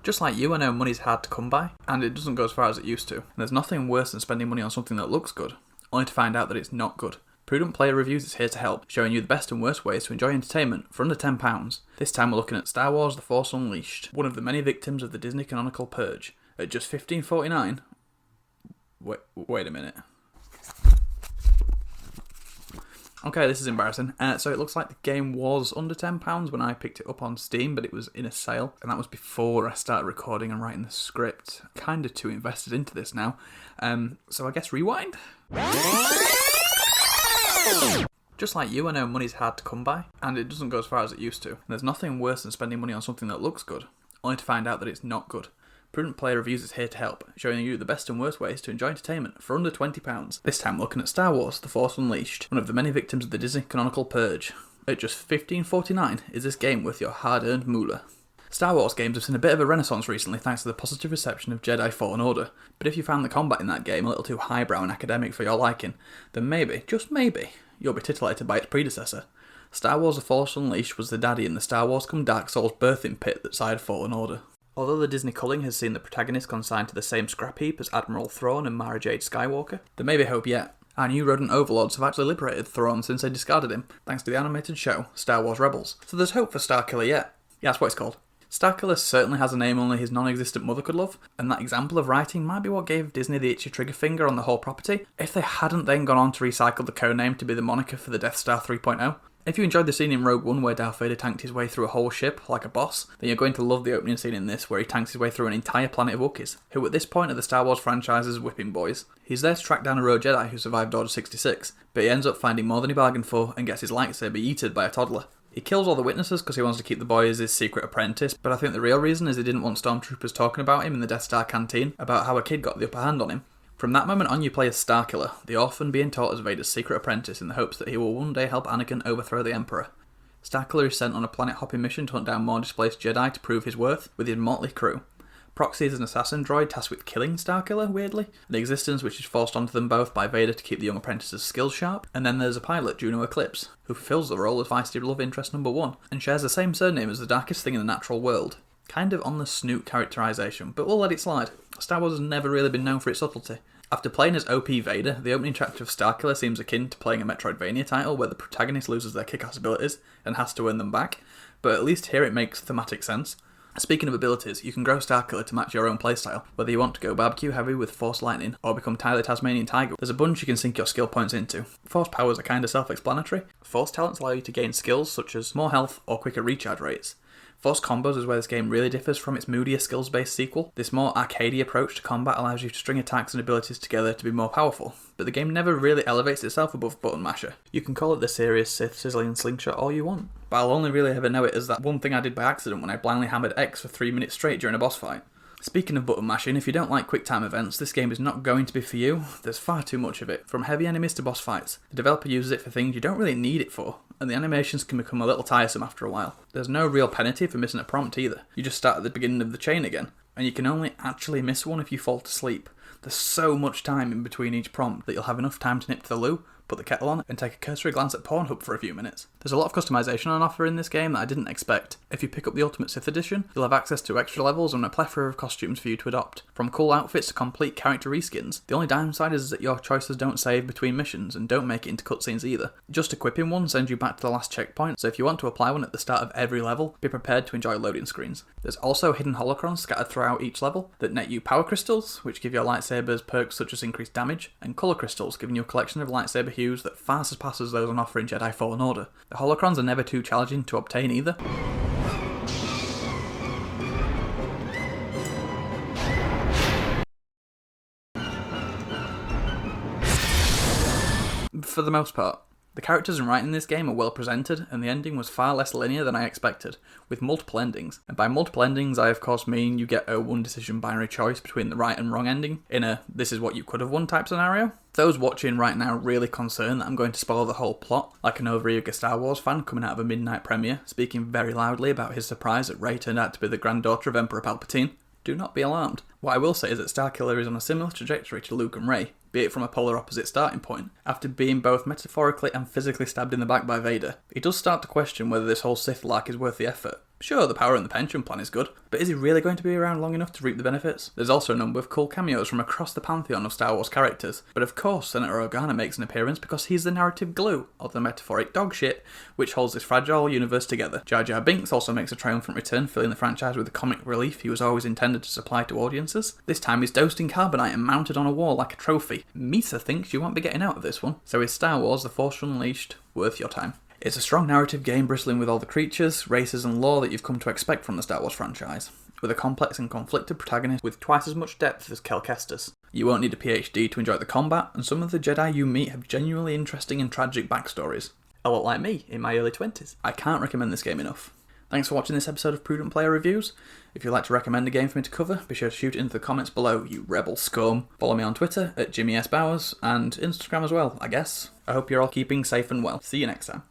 Just like you, I know money's hard to come by, and it doesn't go as far as it used to. And there's nothing worse than spending money on something that looks good, only to find out that it's not good. Prudent Player Reviews is here to help, showing you the best and worst ways to enjoy entertainment for under £10. This time we're looking at Star Wars The Force Unleashed, one of the many victims of the Disney canonical purge. At just $15.49... Wait a minute. Okay, this is embarrassing. So it looks like the game was under £10 when I picked it up on Steam, but it was in a sale, and that was before I started recording and writing the script. Kind of too invested into this now. So I guess rewind? Just like you, I know money's hard to come by, and it doesn't go as far as it used to. And there's nothing worse than spending money on something that looks good, only to find out that it's not good. Prudent Player Reviews is here to help, showing you the best and worst ways to enjoy entertainment for under £20. This time we're looking at Star Wars The Force Unleashed, one of the many victims of the Disney canonical purge. At just $15.49, is this game worth your hard-earned moolah? Star Wars games have seen a bit of a renaissance recently thanks to the positive reception of Jedi Fallen Order, but if you found the combat in that game a little too highbrow and academic for your liking, then maybe, just maybe, you'll be titillated by its predecessor. Star Wars The Force Unleashed was the daddy in the Star Wars come Dark Souls birthing pit that sired Fallen Order. Although the Disney culling has seen the protagonist consigned to the same scrap heap as Admiral Thrawn and Mara Jade Skywalker, there may be hope yet. Our new rodent overlords have actually liberated Thrawn since they discarded him, thanks to the animated show, Star Wars Rebels. So there's hope for Starkiller yet. Yeah, that's what it's called. Starkiller certainly has a name only his non-existent mother could love, and that example of writing might be what gave Disney the itchy trigger finger on the whole property, if they hadn't then gone on to recycle the codename to be the moniker for the Death Star 3.0. If you enjoyed the scene in Rogue One where Darth Vader tanked his way through a whole ship like a boss, then you're going to love the opening scene in this where he tanks his way through an entire planet of Wookiees, who at this point are the Star Wars franchise's whipping boys. He's there to track down a rogue Jedi who survived Order 66, but he ends up finding more than he bargained for and gets his lightsaber yeeted by a toddler. He kills all the witnesses because he wants to keep the boy as his secret apprentice, but I think the real reason is he didn't want stormtroopers talking about him in the Death Star canteen about how a kid got the upper hand on him. From that moment on you play as Starkiller, the orphan being taught as Vader's secret apprentice in the hopes that he will one day help Anakin overthrow the Emperor. Starkiller is sent on a planet-hopping mission to hunt down more displaced Jedi to prove his worth with his motley crew. Proxy is an assassin droid tasked with killing Starkiller, weirdly, an existence which is forced onto them both by Vader to keep the young apprentice's skills sharp, and then there's a pilot, Juno Eclipse, who fulfills the role as feisty love interest number 1, and shares the same surname as the darkest thing in the natural world. Kind of on the snoot characterisation, but we'll let it slide. Star Wars has never really been known for its subtlety. After playing as OP Vader, the opening chapter of Starkiller seems akin to playing a Metroidvania title where the protagonist loses their kick-ass abilities and has to earn them back, but at least here it makes thematic sense. Speaking of abilities, you can grow Starkiller to match your own playstyle, whether you want to go barbecue heavy with Force Lightning or become Tyler Tasmanian Tiger. There's a bunch you can sink your skill points into. Force powers are kinda self-explanatory. Force talents allow you to gain skills such as more health or quicker recharge rates. Force combos is where this game really differs from its moodier skills-based sequel. This more arcadey approach to combat allows you to string attacks and abilities together to be more powerful, but the game never really elevates itself above button masher. You can call it the serious Sith sizzling slingshot all you want, but I'll only really ever know it as that one thing I did by accident when I blindly hammered X for 3 minutes straight during a boss fight. Speaking of button mashing, if you don't like quick time events, this game is not going to be for you. There's far too much of it, from heavy enemies to boss fights. The developer uses it for things you don't really need it for, and the animations can become a little tiresome after a while. There's no real penalty for missing a prompt either. You just start at the beginning of the chain again, and you can only actually miss one if you fall to sleep. There's so much time in between each prompt that you'll have enough time to nip to the loo, put the kettle on, and take a cursory glance at Pornhub for a few minutes. There's a lot of customization on offer in this game that I didn't expect. If you pick up the Ultimate Sith Edition, you'll have access to extra levels and a plethora of costumes for you to adopt. From cool outfits to complete character reskins. The only downside is that your choices don't save between missions and don't make it into cutscenes either. Just equipping one sends you back to the last checkpoint, so if you want to apply one at the start of every level, be prepared to enjoy loading screens. There's also hidden holocrons scattered throughout each level that net you power crystals, which give your lightsabers perks such as increased damage, and colour crystals, giving you a collection of lightsaber hues that far surpasses those on offer in Jedi Fallen Order. The holocrons are never too challenging to obtain either. For the most part. The characters and writing in this game are well presented, and the ending was far less linear than I expected, with multiple endings. And by multiple endings, I of course mean you get a one-decision binary choice between the right and wrong ending, in a this is what you could have won type scenario. Those watching right now really concerned that I'm going to spoil the whole plot, like an overeager Star Wars fan coming out of a midnight premiere, speaking very loudly about his surprise that Rey turned out to be the granddaughter of Emperor Palpatine. Do not be alarmed. What I will say is that Starkiller is on a similar trajectory to Luke and Rey, be it from a polar opposite starting point. After being both metaphorically and physically stabbed in the back by Vader, he does start to question whether this whole Sith lark is worth the effort. Sure, the power and the pension plan is good, but is he really going to be around long enough to reap the benefits? There's also a number of cool cameos from across the pantheon of Star Wars characters, but of course Senator Organa makes an appearance because he's the narrative glue of the metaphoric dog shit which holds this fragile universe together. Jar Jar Binks also makes a triumphant return, filling the franchise with the comic relief he was always intended to supply to audiences. This time he's dosed in carbonite and mounted on a wall like a trophy. Misa thinks you won't be getting out of this one. So is Star Wars: The Force Unleashed worth your time? It's a strong narrative game bristling with all the creatures, races and lore that you've come to expect from the Star Wars franchise, with a complex and conflicted protagonist with twice as much depth as Kel Kestis. You won't need a PhD to enjoy the combat, and some of the Jedi you meet have genuinely interesting and tragic backstories. A lot like me, in my early 20s. I can't recommend this game enough. Thanks for watching this episode of Prudent Player Reviews. If you'd like to recommend a game for me to cover, be sure to shoot it into the comments below, you rebel scum. Follow me on Twitter at Jimmy S. Bowers, and Instagram as well, I guess. I hope you're all keeping safe and well. See you next time.